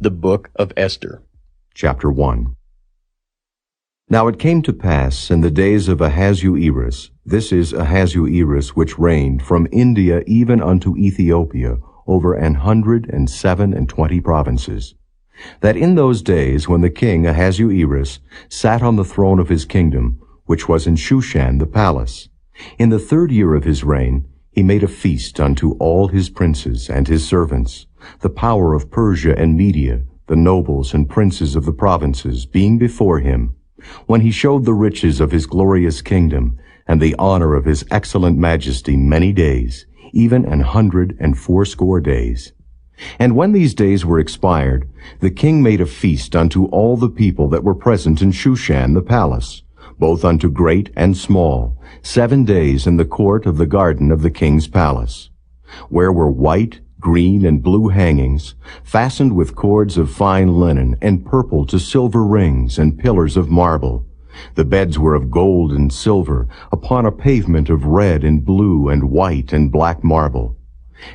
The Book of Esther. Chapter 1. Now it came to pass in the days of Ahasuerus, this is Ahasuerus which reigned from India even unto Ethiopia, over 127 provinces, that in those days when the king Ahasuerus sat on the throne of his kingdom, which was in Shushan the palace, in the 3rd year of his reign, he made a feast unto all his princes and his servants, the power of Persia and Media, the nobles and princes of the provinces, being before him, when he showed the riches of his glorious kingdom, and the honor of his excellent majesty many days, even 180 days. And when these days were expired, the king made a feast unto all the people that were present in Shushan the palace, both unto great and small, 7 days in the court of the garden of the king's palace, where were white, green, and blue hangings, fastened with cords of fine linen, and purple to silver rings, and pillars of marble. The beds were of gold and silver, upon a pavement of red and blue and white and black marble.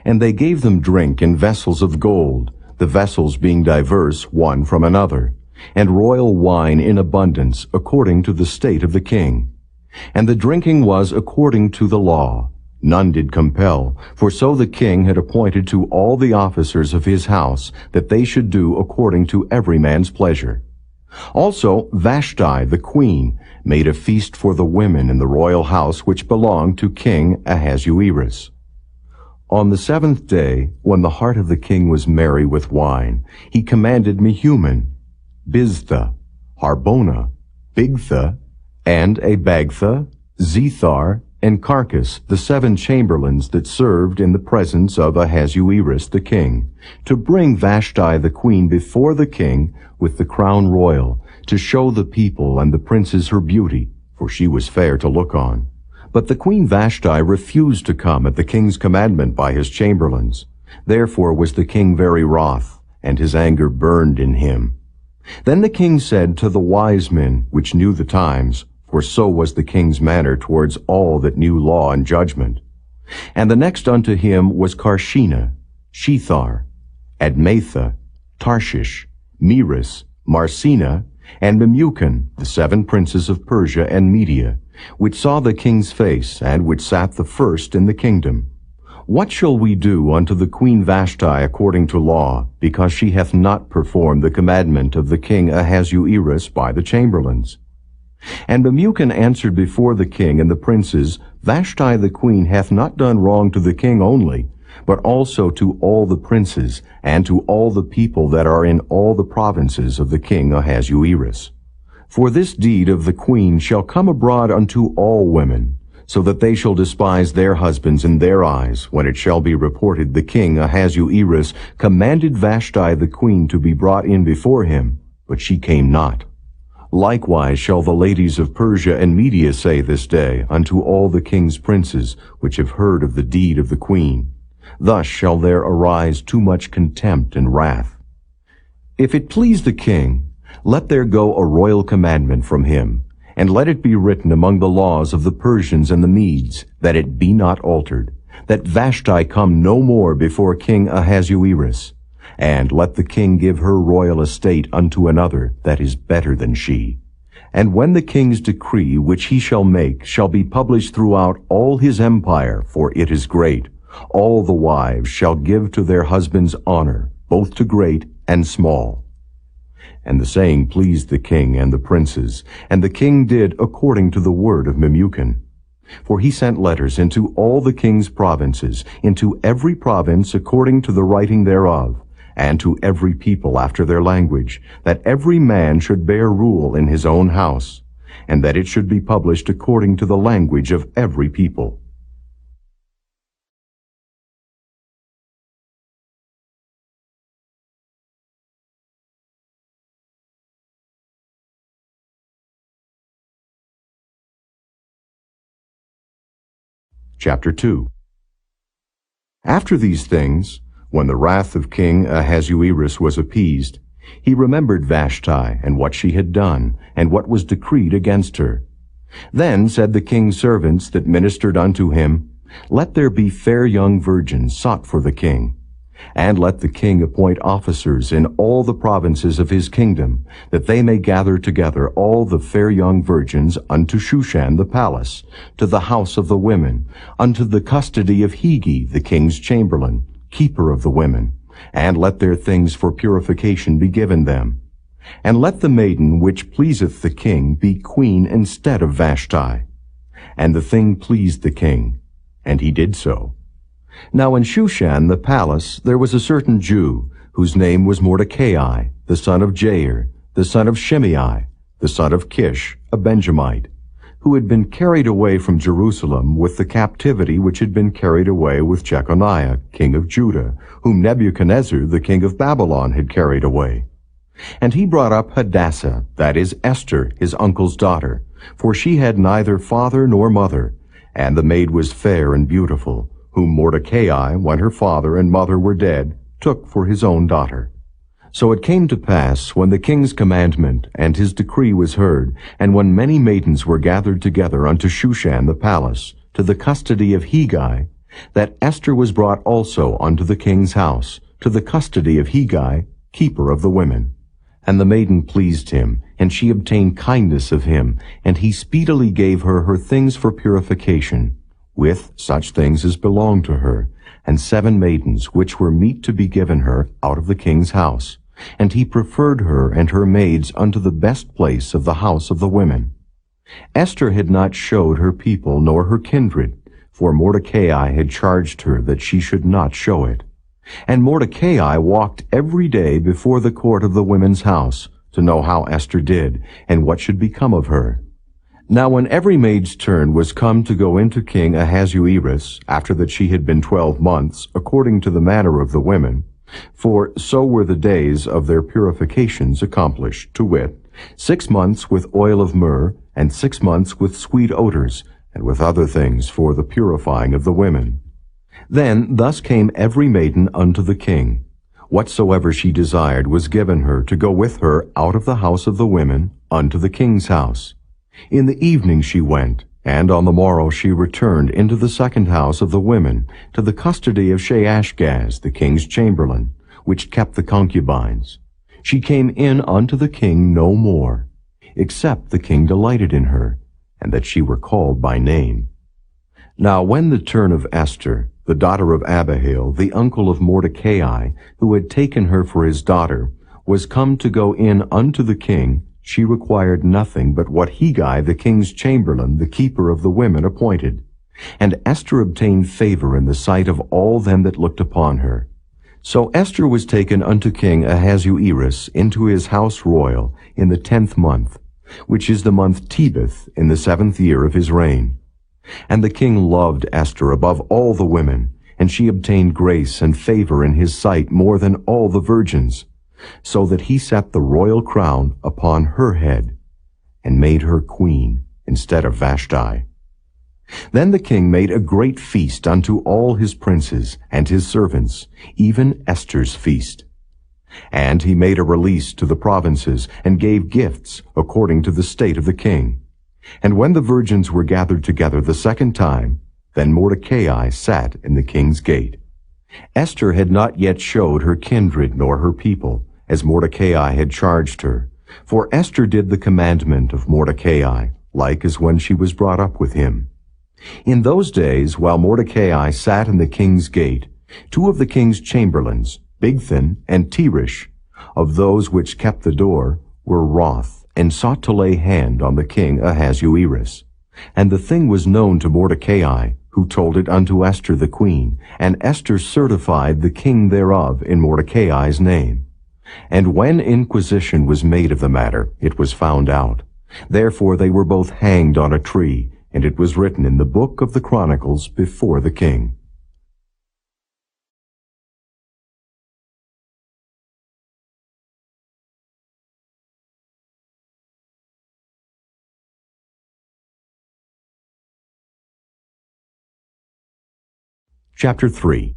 And they gave them drink in vessels of gold, the vessels being diverse one from another, and royal wine in abundance, according to the state of the king. And the drinking was according to the law. None did compel, for so the king had appointed to all the officers of his house, that they should do according to every man's pleasure. Also Vashti the queen made a feast for the women in the royal house which belonged to King Ahasuerus. On the 7th day, when the heart of the king was merry with wine, he commanded Mehuman, Biztha, Harbona, Bigtha, and Abagtha, Zethar, and Carcas, the 7 chamberlains that served in the presence of Ahasuerus the king, to bring Vashti the queen before the king with the crown royal, to show the people and the princes her beauty, for she was fair to look on. But the queen Vashti refused to come at the king's commandment by his chamberlains. Therefore was the king very wroth, and his anger burned in him. Then the king said to the wise men which knew the times, for so was the king's manner towards all that knew law and judgment. And the next unto him was Carshena, Shethar, Admatha, Tarshish, Meres, Marsena, and Memucan, the 7 princes of Persia and Media, which saw the king's face, and which sat the first in the kingdom. What shall we do unto the queen Vashti according to law, because she hath not performed the commandment of the king Ahasuerus by the chamberlains? And Memucan answered before the king and the princes, Vashti the queen hath not done wrong to the king only, but also to all the princes, and to all the people that are in all the provinces of the king Ahasuerus. For this deed of the queen shall come abroad unto all women, so that they shall despise their husbands in their eyes, when it shall be reported the king Ahasuerus commanded Vashti the queen to be brought in before him, but she came not. Likewise shall the ladies of Persia and Media say this day unto all the king's princes, which have heard of the deed of the queen. Thus shall there arise too much contempt and wrath. If it please the king, let there go a royal commandment from him, and let it be written among the laws of the Persians and the Medes, that it be not altered, that Vashti come no more before King Ahasuerus. And let the king give her royal estate unto another that is better than she. And when the king's decree which he shall make shall be published throughout all his empire, for it is great, all the wives shall give to their husbands honor, both to great and small. And the saying pleased the king and the princes, and the king did according to the word of Memucan. For he sent letters into all the king's provinces, into every province according to the writing thereof, and to every people after their language, that every man should bear rule in his own house, and that it should be published according to the language of every people. Chapter 2. After these things, when the wrath of King Ahasuerus was appeased, he remembered Vashti, and what she had done, and what was decreed against her. Then said the king's servants that ministered unto him, Let there be fair young virgins sought for the king. And let the king appoint officers in all the provinces of his kingdom, that they may gather together all the fair young virgins unto Shushan the palace, to the house of the women, unto the custody of Hegi the king's chamberlain, keeper of the women, and let their things for purification be given them. And let the maiden which pleaseth the king be queen instead of Vashti. And the thing pleased the king, and he did so. Now in Shushan the palace there was a certain Jew, whose name was Mordecai, the son of Jair, the son of Shimei, the son of Kish, a Benjamite, who had been carried away from Jerusalem with the captivity which had been carried away with Jeconiah, king of Judah, whom Nebuchadnezzar, the king of Babylon, had carried away. And he brought up Hadassah, that is Esther, his uncle's daughter, for she had neither father nor mother, and the maid was fair and beautiful, whom Mordecai, when her father and mother were dead, took for his own daughter. So it came to pass, when the king's commandment and his decree was heard, and when many maidens were gathered together unto Shushan the palace, to the custody of Hegi, that Esther was brought also unto the king's house, to the custody of Hegi, keeper of the women. And the maiden pleased him, and she obtained kindness of him, and he speedily gave her her things for purification, with such things as belonged to her, and 7 maidens which were meet to be given her out of the king's house. And he preferred her and her maids unto the best place of the house of the women. Esther had not showed her people nor her kindred, for Mordecai had charged her that she should not show it. And Mordecai walked every day before the court of the women's house, to know how Esther did, and what should become of her. Now when every maid's turn was come to go into King Ahasuerus, after that she had been 12 months, according to the manner of the women, for so were the days of their purifications accomplished, to wit, 6 months with oil of myrrh, and 6 months with sweet odors, and with other things for the purifying of the women. Then thus came every maiden unto the king. Whatsoever she desired was given her to go with her out of the house of the women unto the king's house. In the evening she went, and on the morrow she returned into the second house of the women, to the custody of Shaashgaz, the king's chamberlain, which kept the concubines. She came in unto the king no more, except the king delighted in her, and that she were called by name. Now when the turn of Esther, the daughter of Abihail, the uncle of Mordecai, who had taken her for his daughter, was come to go in unto the king, she required nothing but what Hegi the king's chamberlain, the keeper of the women, appointed. And Esther obtained favor in the sight of all them that looked upon her. So Esther was taken unto King Ahasuerus into his house royal in the 10th month, which is the month Tebeth, in the 7th year of his reign. And the king loved Esther above all the women, and she obtained grace and favor in his sight more than all the virgins, so that he set the royal crown upon her head, and made her queen instead of Vashti. Then the king made a great feast unto all his princes and his servants, even Esther's feast. And he made a release to the provinces, and gave gifts according to the state of the king. And when the virgins were gathered together the second time, then Mordecai sat in the king's gate. Esther had not yet showed her kindred nor her people, as Mordecai had charged her. For Esther did the commandment of Mordecai, like as when she was brought up with him. In those days, while Mordecai sat in the king's gate, 2 of the king's chamberlains, Bigthan and Teresh, of those which kept the door, were wroth, and sought to lay hand on the king Ahasuerus. And the thing was known to Mordecai, who told it unto Esther the queen, and Esther certified the king thereof in Mordecai's name. And when inquisition was made of the matter, it was found out. Therefore they were both hanged on a tree, and it was written in the book of the Chronicles before the king. Chapter 3.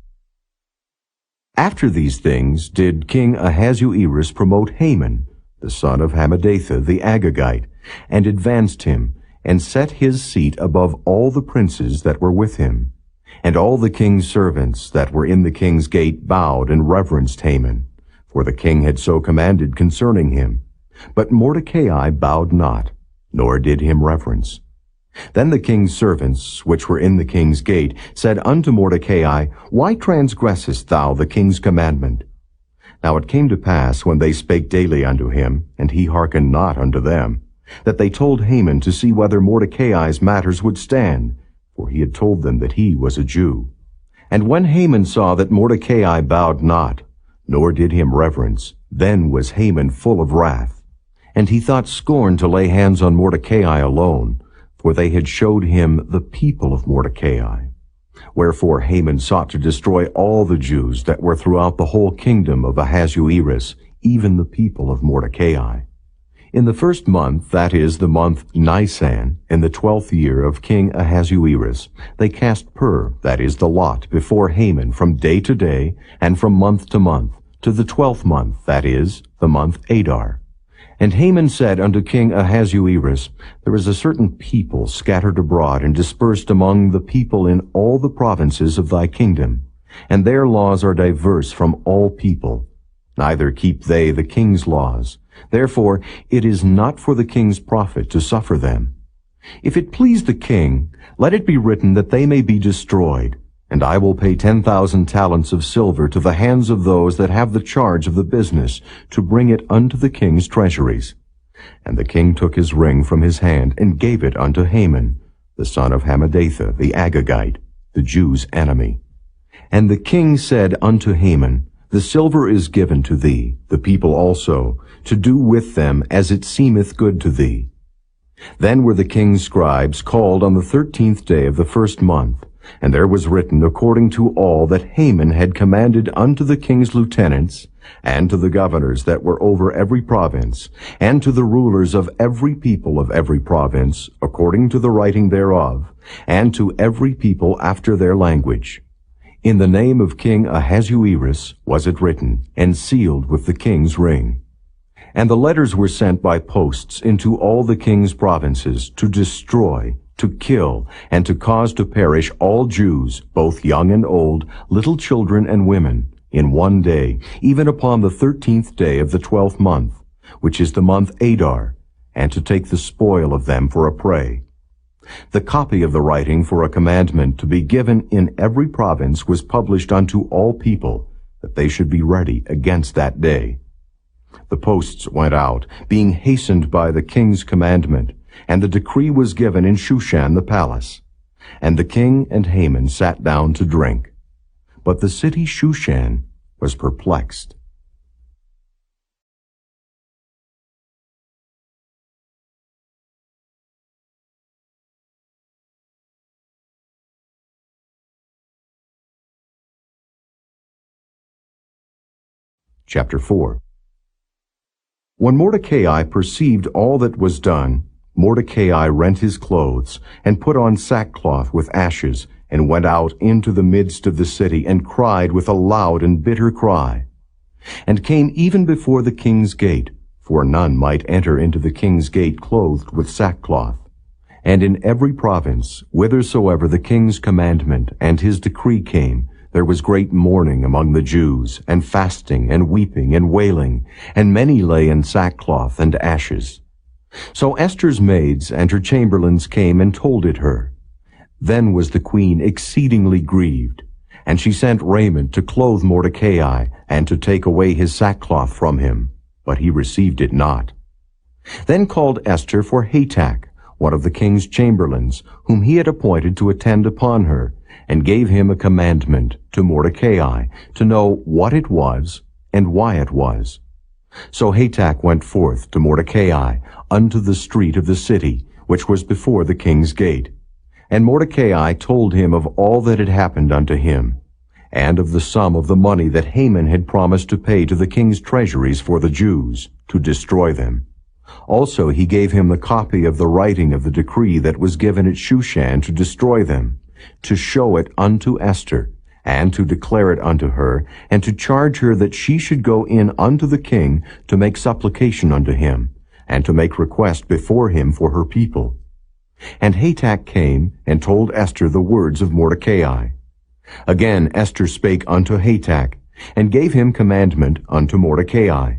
After these things did King Ahasuerus promote Haman, the son of Hammedatha the Agagite, and advanced him, and set his seat above all the princes that were with him. And all the king's servants that were in the king's gate bowed and reverenced Haman, for the king had so commanded concerning him. But Mordecai bowed not, nor did him reverence. Then the king's servants, which were in the king's gate, said unto Mordecai, Why transgressest thou the king's commandment? Now it came to pass, when they spake daily unto him, and he hearkened not unto them, that they told Haman to see whether Mordecai's matters would stand, for he had told them that he was a Jew. And when Haman saw that Mordecai bowed not, nor did him reverence, then was Haman full of wrath. And he thought scorn to lay hands on Mordecai alone, for they had showed him the people of Mordecai. Wherefore Haman sought to destroy all the Jews that were throughout the whole kingdom of Ahasuerus, even the people of Mordecai. In the first month, that is, the month Nisan, in the 12th year of King Ahasuerus, they cast pur, that is, the lot, before Haman from day to day, and from month to month, to the 12th month, that is, the month Adar. And Haman said unto King Ahasuerus, There is a certain people scattered abroad and dispersed among the people in all the provinces of thy kingdom, and their laws are diverse from all people. Neither keep they the king's laws. Therefore it is not for the king's profit to suffer them. If it please the king, let it be written that they may be destroyed, and I will pay 10,000 talents of silver to the hands of those that have the charge of the business, to bring it unto the king's treasuries. And the king took his ring from his hand, and gave it unto Haman, the son of Hammedatha, the Agagite, the Jews' enemy. And the king said unto Haman, The silver is given to thee, the people also, to do with them as it seemeth good to thee. Then were the king's scribes called on the 13th day of the first month, and there was written according to all that Haman had commanded unto the king's lieutenants, and to the governors that were over every province, and to the rulers of every people of every province, according to the writing thereof, and to every people after their language. In the name of King Ahasuerus was it written, and sealed with the king's ring. And the letters were sent by posts into all the king's provinces, to destroy, to kill, and to cause to perish all Jews, both young and old, little children and women, in one day, even upon the 13th day of the 12th month, which is the month Adar, and to take the spoil of them for a prey. The copy of the writing for a commandment to be given in every province was published unto all people, that they should be ready against that day. The posts went out, being hastened by the king's commandment, and the decree was given in Shushan the palace. And the king and Haman sat down to drink. But the city Shushan was perplexed. Chapter 4. When Mordecai perceived all that was done, Mordecai rent his clothes, and put on sackcloth with ashes, and went out into the midst of the city, and cried with a loud and bitter cry, and came even before the king's gate, for none might enter into the king's gate clothed with sackcloth. And in every province, whithersoever the king's commandment and his decree came, there was great mourning among the Jews, and fasting, and weeping, and wailing, and many lay in sackcloth and ashes. So Esther's maids and her chamberlains came and told it her. Then was the queen exceedingly grieved, and she sent raiment to clothe Mordecai, and to take away his sackcloth from him, but he received it not. Then called Esther for Hatach, one of the king's chamberlains, whom he had appointed to attend upon her, and gave him a commandment to Mordecai to know what it was and why it was. So Hatach went forth to Mordecai unto the street of the city, which was before the king's gate. And Mordecai told him of all that had happened unto him, and of the sum of the money that Haman had promised to pay to the king's treasuries for the Jews, to destroy them. Also he gave him the copy of the writing of the decree that was given at Shushan to destroy them, to show it unto Esther, and to declare it unto her, and to charge her that she should go in unto the king to make supplication unto him, and to make request before him for her people. And Hatach came and told Esther the words of Mordecai, Again Esther spake unto Hatach, and gave him commandment unto Mordecai.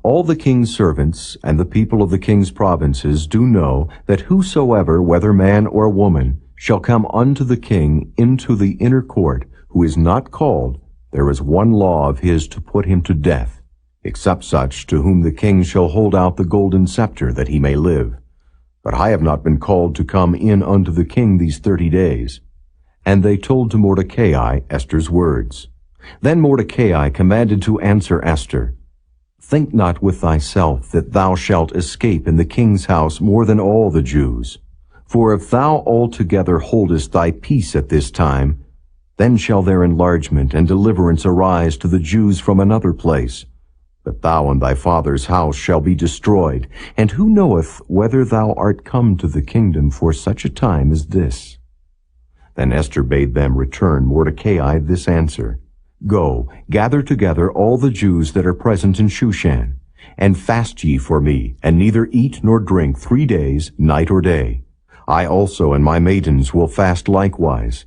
All the king's servants and the people of the king's provinces do know that whosoever, whether man or woman, shall come unto the king into the inner court, who is not called, there is one law of his to put him to death, except such to whom the king shall hold out the golden scepter, that he may live. But I have not been called to come in unto the king these 30 days. And they told to Mordecai Esther's words. Then Mordecai commanded to answer Esther, Think not with thyself that thou shalt escape in the king's house more than all the Jews. For if thou altogether holdest thy peace at this time, then shall their enlargement and deliverance arise to the Jews from another place. But thou and thy father's house shall be destroyed, and who knoweth whether thou art come to the kingdom for such a time as this? Then Esther bade them return Mordecai this answer, Go, gather together all the Jews that are present in Shushan, and fast ye for me, and neither eat nor drink 3 days, night or day. I also and my maidens will fast likewise.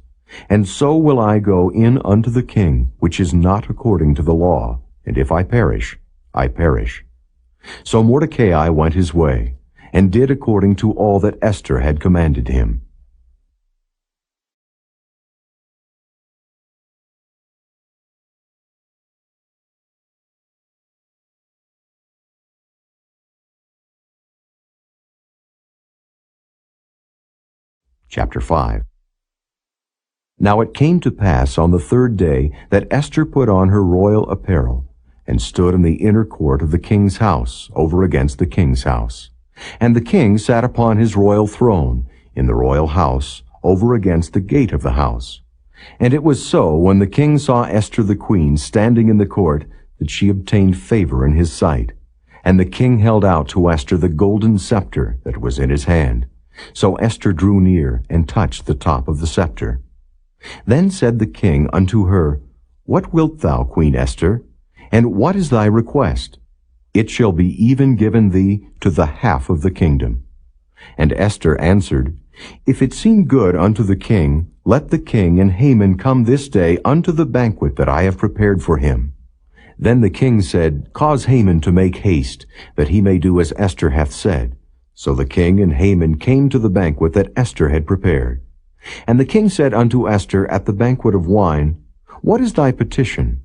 And so will I go in unto the king, which is not according to the law, and if I perish, I perish. So Mordecai went his way, and did according to all that Esther had commanded him. Chapter 5. Now it came to pass on the 3rd day that Esther put on her royal apparel, and stood in the inner court of the king's house, over against the king's house. And the king sat upon his royal throne, in the royal house, over against the gate of the house. And it was so, when the king saw Esther the queen standing in the court, that she obtained favor in his sight. And the king held out to Esther the golden scepter that was in his hand. So Esther drew near, and touched the top of the scepter. Then said the king unto her, What wilt thou, Queen Esther? And what is thy request? It shall be even given thee to the half of the kingdom. And Esther answered, If it seem good unto the king, let the king and Haman come this day unto the banquet that I have prepared for him. Then the king said, Cause Haman to make haste, that he may do as Esther hath said. So the king and Haman came to the banquet that Esther had prepared. And the king said unto Esther at the banquet of wine, What is thy petition?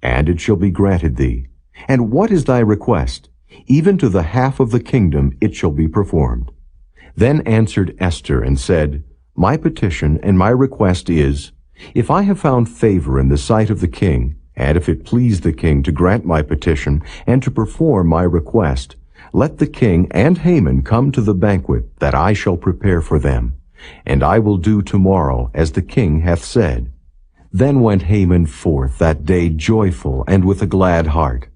And it shall be granted thee. And what is thy request? Even to the half of the kingdom it shall be performed. Then answered Esther and said, My petition and my request is, If I have found favor in the sight of the king, and if it please the king to grant my petition and to perform my request, let the king and Haman come to the banquet that I shall prepare for them, and I will do tomorrow as the king hath said. Then went Haman forth that day joyful and with a glad heart.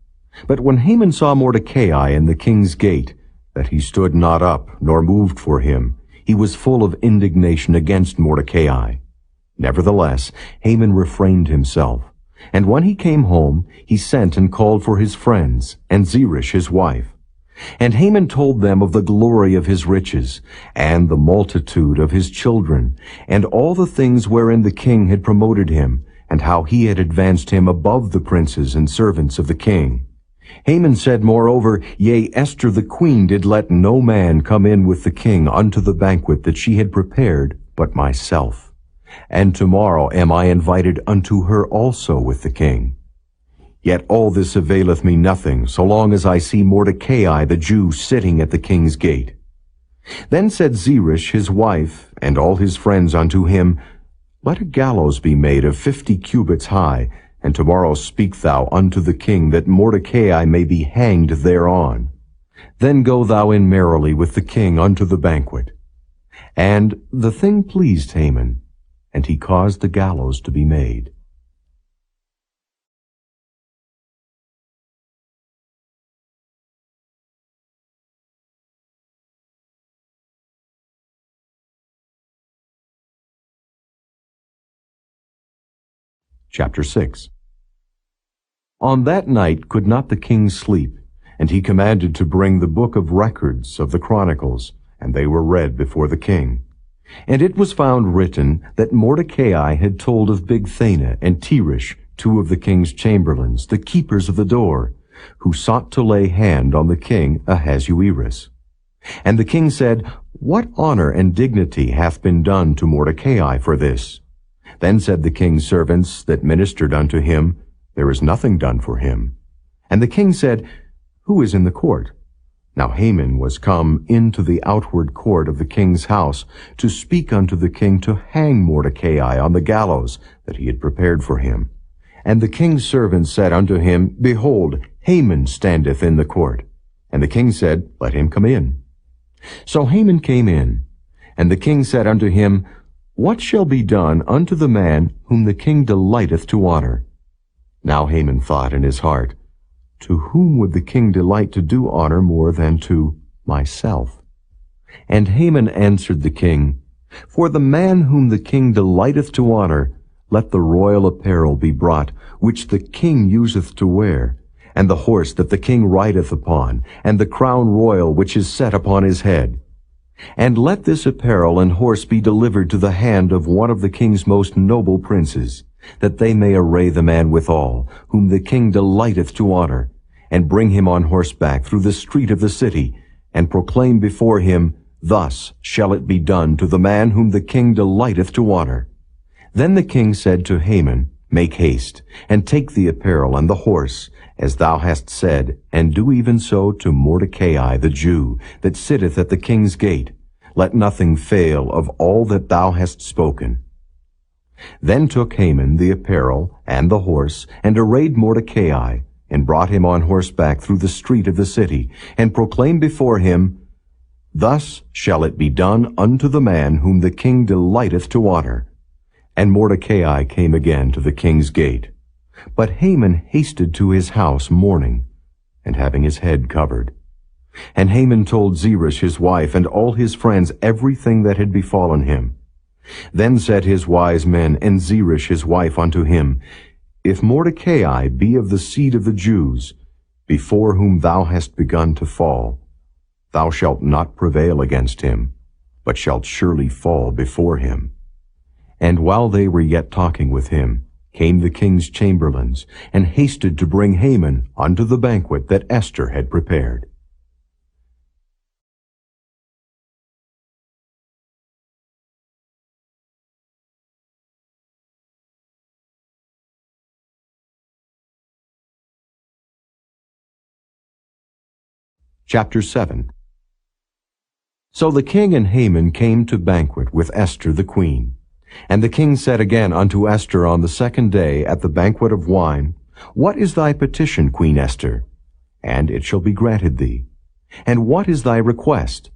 But when Haman saw Mordecai in the king's gate, that he stood not up nor moved for him, he was full of indignation against Mordecai. Nevertheless, Haman refrained himself. And when he came home, he sent and called for his friends, and Zeresh his wife. And Haman told them of the glory of his riches, and the multitude of his children, and all the things wherein the king had promoted him, and how he had advanced him above the princes and servants of the king. Haman said moreover, Yea, Esther the queen did let no man come in with the king unto the banquet that she had prepared, but myself. And tomorrow am I invited unto her also with the king. Yet all this availeth me nothing, so long as I see Mordecai the Jew sitting at the king's gate. Then said Zeresh his wife, and all his friends unto him, Let a gallows be made of 50 cubits high, and tomorrow speak thou unto the king, that Mordecai may be hanged thereon. Then go thou in merrily with the king unto the banquet. And the thing pleased Haman, and he caused the gallows to be made. Chapter 6. On that night could not the king sleep, and he commanded to bring the book of records of the Chronicles, and they were read before the king. And it was found written that Mordecai had told of Bigthana and Teresh, two of the king's chamberlains, the keepers of the door, who sought to lay hand on the king Ahasuerus. And the king said, What honor and dignity hath been done to Mordecai for this? Then said the king's servants that ministered unto him, There is nothing done for him. And the king said, Who is in the court? Now Haman was come into the outward court of the king's house to speak unto the king to hang Mordecai on the gallows that he had prepared for him. And the king's servants said unto him, Behold, Haman standeth in the court. And the king said, Let him come in. So Haman came in, and the king said unto him, What shall be done unto the man whom the king delighteth to honor? Now Haman thought in his heart, To whom would the king delight to do honor more than to myself? And Haman answered the king, For the man whom the king delighteth to honor, let the royal apparel be brought, which the king useth to wear, and the horse that the king rideth upon, and the crown royal which is set upon his head. And let this apparel and horse be delivered to the hand of one of the king's most noble princes, that they may array the man withal, whom the king delighteth to honor, and bring him on horseback through the street of the city, and proclaim before him, Thus shall it be done to the man whom the king delighteth to honor. Then the king said to Haman, Make haste, and take the apparel and the horse, as thou hast said, and do even so to Mordecai the Jew, that sitteth at the king's gate. Let nothing fail of all that thou hast spoken. Then took Haman the apparel and the horse, and arrayed Mordecai, and brought him on horseback through the street of the city, and proclaimed before him, Thus shall it be done unto the man whom the king delighteth to honor. And Mordecai came again to the king's gate. But Haman hasted to his house mourning, and having his head covered. And Haman told Zeresh his wife and all his friends everything that had befallen him. Then said his wise men and Zeresh his wife unto him, If Mordecai be of the seed of the Jews, before whom thou hast begun to fall, thou shalt not prevail against him, but shalt surely fall before him. And while they were yet talking with him, came the king's chamberlains, and hasted to bring Haman unto the banquet that Esther had prepared. Chapter 7. So the king and Haman came to banquet with Esther the queen. And the king said again unto Esther on the second day at the banquet of wine, What is thy petition, Queen Esther? And it shall be granted thee. And what is thy request?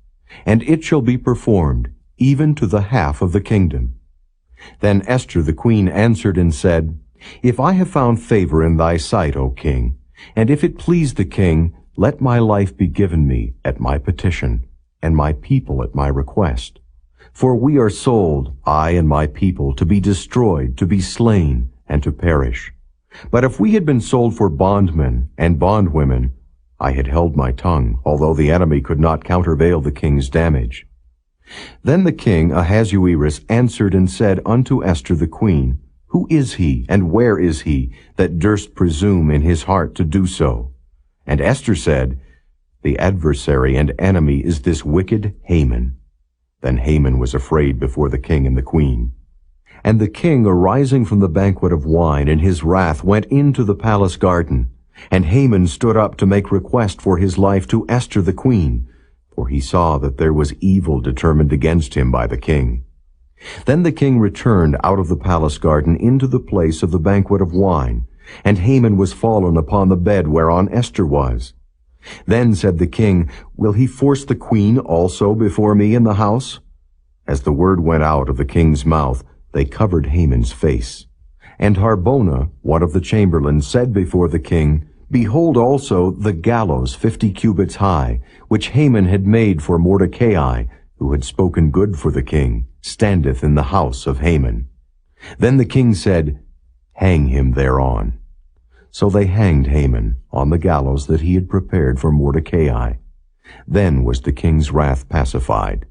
And it shall be performed, even to the half of the kingdom. Then Esther the queen answered and said, If I have found favor in thy sight, O king, and if it please the king, let my life be given me at my petition, and my people at my request. For we are sold, I and my people, to be destroyed, to be slain, and to perish. But if we had been sold for bondmen and bondwomen, I had held my tongue, although the enemy could not countervail the king's damage. Then the king Ahasuerus answered and said unto Esther the queen, Who is he, and where is he, that durst presume in his heart to do so? And Esther said, The adversary and enemy is this wicked Haman. Then Haman was afraid before the king and the queen. And the king, arising from the banquet of wine in his wrath, went into the palace garden. And Haman stood up to make request for his life to Esther the queen, for he saw that there was evil determined against him by the king. Then the king returned out of the palace garden into the place of the banquet of wine, and Haman was fallen upon the bed whereon Esther was. Then said the king, Will he force the queen also before me in the house? As the word went out of the king's mouth, they covered Haman's face. And Harbona, one of the chamberlains, said before the king, Behold also the gallows 50 cubits high, which Haman had made for Mordecai, who had spoken good for the king, standeth in the house of Haman. Then the king said, Hang him thereon. So they hanged Haman on the gallows that he had prepared for Mordecai. Then was the king's wrath pacified.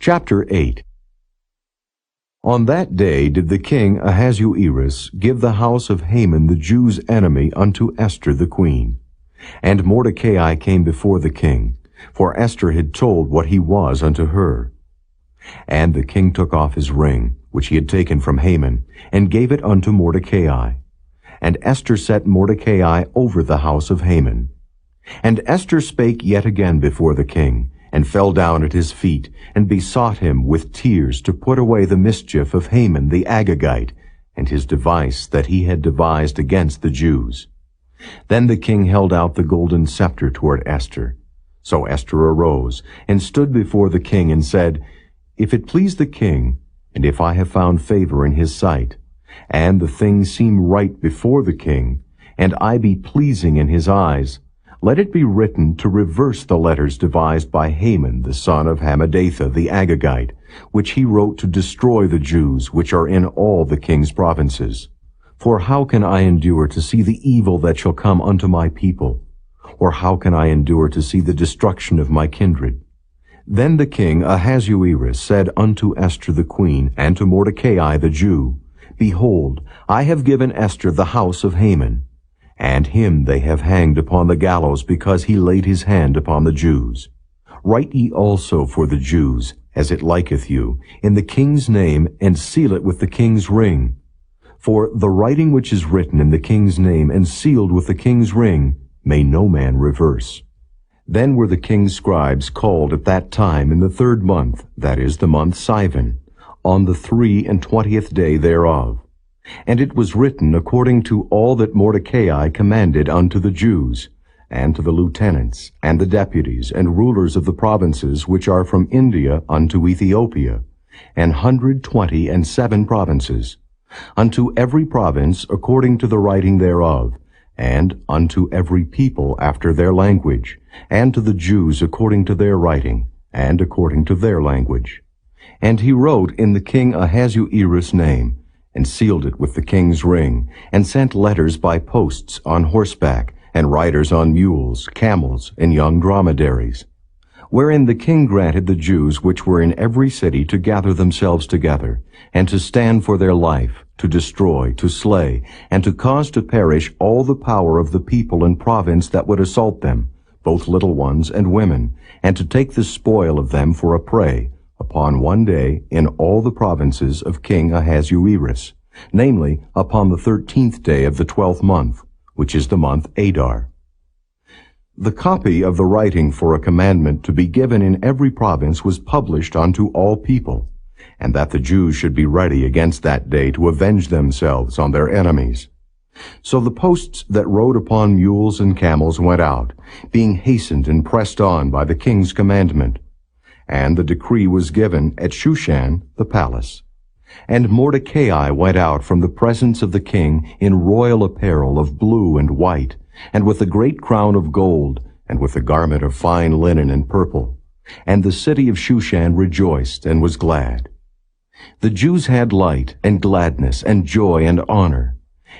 Chapter 8. On that day did the king Ahasuerus give the house of Haman the Jews' enemy unto Esther the queen. And Mordecai came before the king, for Esther had told what he was unto her. And the king took off his ring, which he had taken from Haman, and gave it unto Mordecai. And Esther set Mordecai over the house of Haman. And Esther spake yet again before the king, and fell down at his feet, and besought him with tears to put away the mischief of Haman the Agagite, and his device that he had devised against the Jews. Then the king held out the golden scepter toward Esther. So Esther arose, and stood before the king, and said, If it please the king, and if I have found favor in his sight, and the thing seem right before the king, and I be pleasing in his eyes, let it be written to reverse the letters devised by Haman the son of Hammedatha the Agagite, which he wrote to destroy the Jews which are in all the king's provinces. For how can I endure to see the evil that shall come unto my people? Or how can I endure to see the destruction of my kindred? Then the king Ahasuerus said unto Esther the queen, and to Mordecai the Jew, Behold, I have given Esther the house of Haman, and him they have hanged upon the gallows, because he laid his hand upon the Jews. Write ye also for the Jews, as it liketh you, in the king's name, and seal it with the king's ring. For the writing which is written in the king's name, and sealed with the king's ring, may no man reverse. Then were the king's scribes called at that time in the 3rd month, that is, the month Sivan, on the 23 day thereof. And it was written according to all that Mordecai commanded unto the Jews, and to the lieutenants, and the deputies, and rulers of the provinces which are from India unto Ethiopia, 127 provinces, unto every province according to the writing thereof, and unto every people after their language, and to the Jews according to their writing, and according to their language. And he wrote in the king Ahasuerus' name, and sealed it with the king's ring, and sent letters by posts on horseback, and riders on mules, camels, and young dromedaries. Wherein the king granted the Jews which were in every city to gather themselves together, and to stand for their life, to destroy, to slay, and to cause to perish all the power of the people and province that would assault them, both little ones and women, and to take the spoil of them for a prey, upon one day in all the provinces of King Ahasuerus, namely, upon the 13th day of the 12th month, which is the month Adar. The copy of the writing for a commandment to be given in every province was published unto all people, and that the Jews should be ready against that day to avenge themselves on their enemies. So the posts that rode upon mules and camels went out, being hastened and pressed on by the king's commandment. And the decree was given at Shushan the palace. And Mordecai went out from the presence of the king in royal apparel of blue and white, and with a great crown of gold, and with a garment of fine linen and purple. And the city of Shushan rejoiced and was glad. The Jews had light and gladness and joy and honor.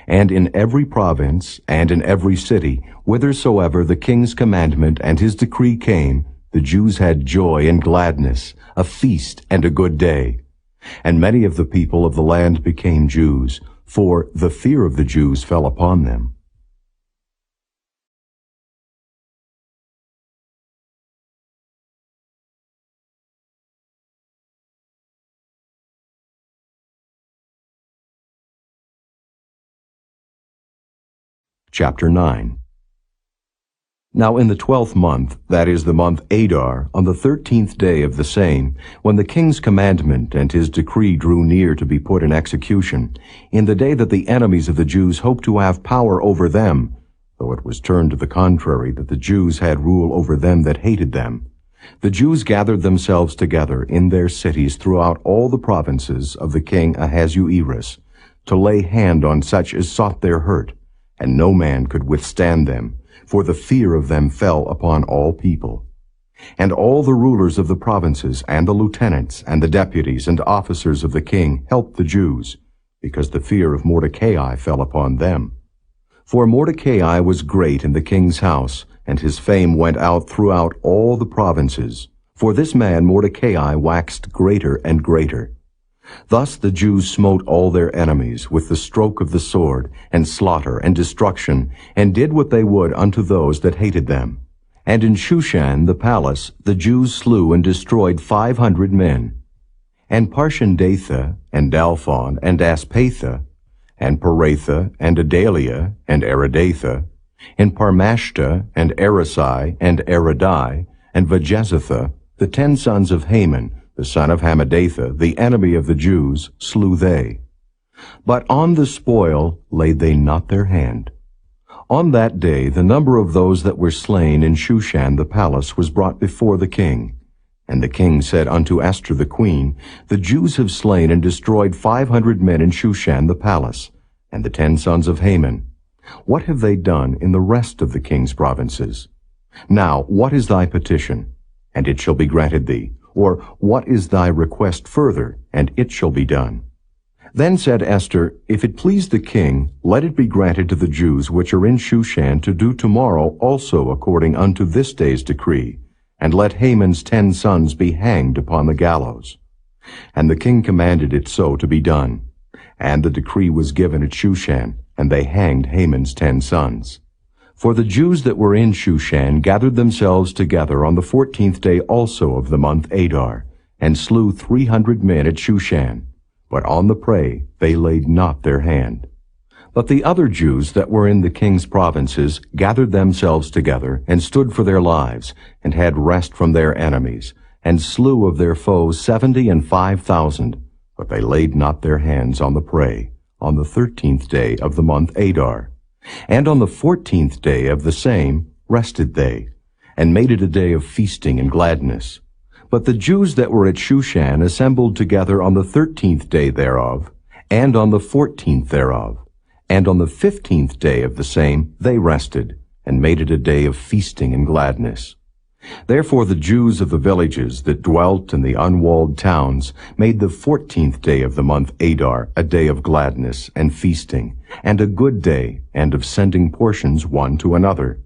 And in every province and in every city, whithersoever the king's commandment and his decree came, the Jews had joy and gladness, a feast and a good day. And many of the people of the land became Jews, for the fear of the Jews fell upon them. Chapter 9. Now in the 12th month, that is the month Adar, on the 13th day of the same, when the king's commandment and his decree drew near to be put in execution, in the day that the enemies of the Jews hoped to have power over them, though it was turned to the contrary that the Jews had rule over them that hated them, the Jews gathered themselves together in their cities throughout all the provinces of the king Ahasuerus, to lay hand on such as sought their hurt, and no man could withstand them, for the fear of them fell upon all people. And all the rulers of the provinces, and the lieutenants, and the deputies, and officers of the king helped the Jews, because the fear of Mordecai fell upon them. For Mordecai was great in the king's house, and his fame went out throughout all the provinces, For this man Mordecai waxed greater and greater. Thus the Jews smote all their enemies with the stroke of the sword, and slaughter, and destruction, and did what they would unto those that hated them. And in Shushan the palace the Jews slew and destroyed 500 men. And Parshandatha, and Dalphon, and Aspatha, and Paratha, and Adalia, and Aridatha, and Parmashta, and Arisai, and Aridai, and Vajezatha, the 10 sons of Haman, the son of Hammedatha, the enemy of the Jews, slew they. But on the spoil laid they not their hand. On that day the number of those that were slain in Shushan the palace was brought before the king. And the king said unto Esther the queen, The Jews have slain and destroyed 500 men in Shushan the palace, and the 10 sons of Haman. What have they done in the rest of the king's provinces? Now what is thy petition? And it shall be granted thee. Or what is thy request further? And it shall be done. Then said Esther, If it please the king, let it be granted to the Jews which are in Shushan to do tomorrow also according unto this day's decree, and let Haman's 10 sons be hanged upon the gallows. And the king commanded it so to be done. And the decree was given at Shushan, and they hanged Haman's 10 sons. For the Jews that were in Shushan gathered themselves together on the 14th day also of the month Adar, and slew 300 men at Shushan. But on the prey they laid not their hand. But the other Jews that were in the king's provinces gathered themselves together, and stood for their lives, and had rest from their enemies, and slew of their foes 75,000. But they laid not their hands on the prey, on the 13th day of the month Adar. And on the 14th day of the same rested they, and made it a day of feasting and gladness. But the Jews that were at Shushan assembled together on the 13th day thereof, and on the 14th thereof. And on the 15th day of the same they rested, and made it a day of feasting and gladness. Therefore the Jews of the villages that dwelt in the unwalled towns made the 14th day of the month Adar a day of gladness and feasting, and a good day, and of sending portions one to another.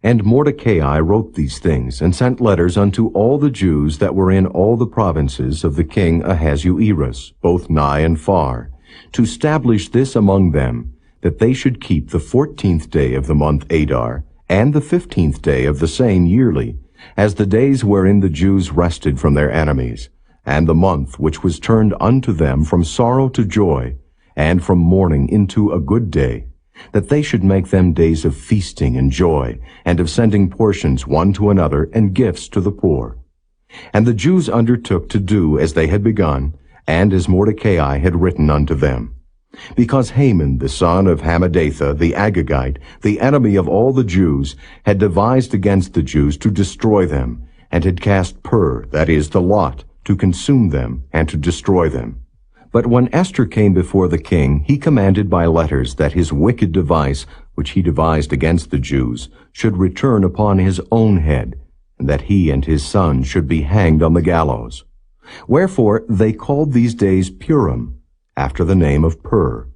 And Mordecai wrote these things, and sent letters unto all the Jews that were in all the provinces of the king Ahasuerus, both nigh and far, to establish this among them, that they should keep the 14th day of the month Adar, and the 15th day of the same yearly, as the days wherein the Jews rested from their enemies, and the month which was turned unto them from sorrow to joy, and from mourning into a good day, that they should make them days of feasting and joy, and of sending portions one to another, and gifts to the poor. And the Jews undertook to do as they had begun, and as Mordecai had written unto them. Because Haman the son of Hammedatha the Agagite, the enemy of all the Jews, had devised against the Jews to destroy them, and had cast pur, that is, the lot, to consume them, and to destroy them. But when Esther came before the king, he commanded by letters that his wicked device, which he devised against the Jews, should return upon his own head, and that he and his sons should be hanged on the gallows. Wherefore they called these days Purim, after the name of Pur.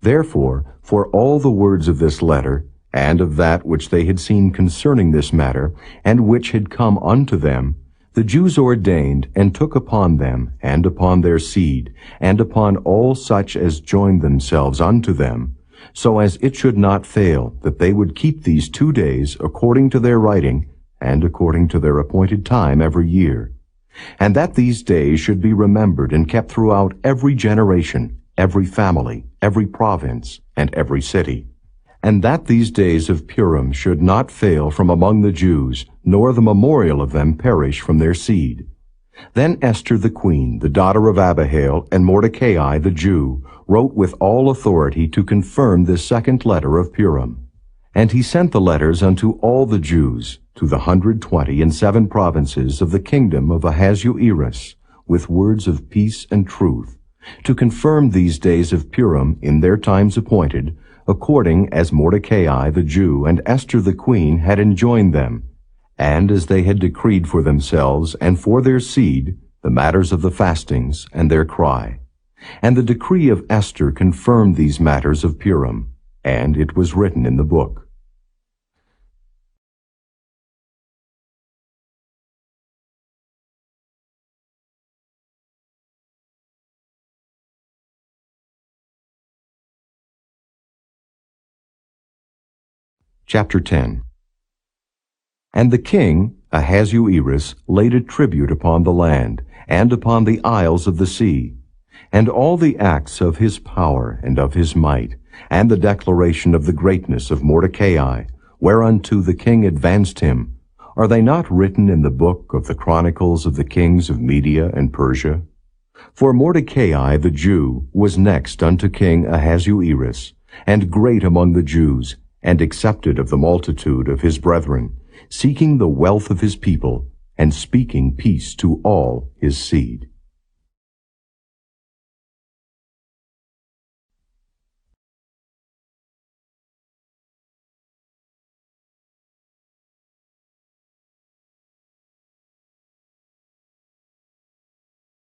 Therefore, for all the words of this letter, and of that which they had seen concerning this matter, and which had come unto them, the Jews ordained, and took upon them, and upon their seed, and upon all such as joined themselves unto them, so as it should not fail, that they would keep these 2 days according to their writing, and according to their appointed time every year. And that these days should be remembered and kept throughout every generation, every family, every province, and every city. And that these days of Purim should not fail from among the Jews, nor the memorial of them perish from their seed. Then Esther the queen, the daughter of Abihail, and Mordecai the Jew, wrote with all authority to confirm this second letter of Purim. And he sent the letters unto all the Jews, to the 127 provinces of the kingdom of Ahasuerus, with words of peace and truth, to confirm these days of Purim in their times appointed, according as Mordecai the Jew and Esther the queen had enjoined them, and as they had decreed for themselves and for their seed the matters of the fastings and their cry. And the decree of Esther confirmed these matters of Purim, and it was written in the book. Chapter 10. And the king, Ahasuerus, laid a tribute upon the land, and upon the isles of the sea, and all the acts of his power and of his might, and the declaration of the greatness of Mordecai, whereunto the king advanced him, are they not written in the book of the chronicles of the kings of Media and Persia? For Mordecai the Jew was next unto King Ahasuerus, and great among the Jews, and accepted of the multitude of his brethren, seeking the wealth of his people, and speaking peace to all his seed.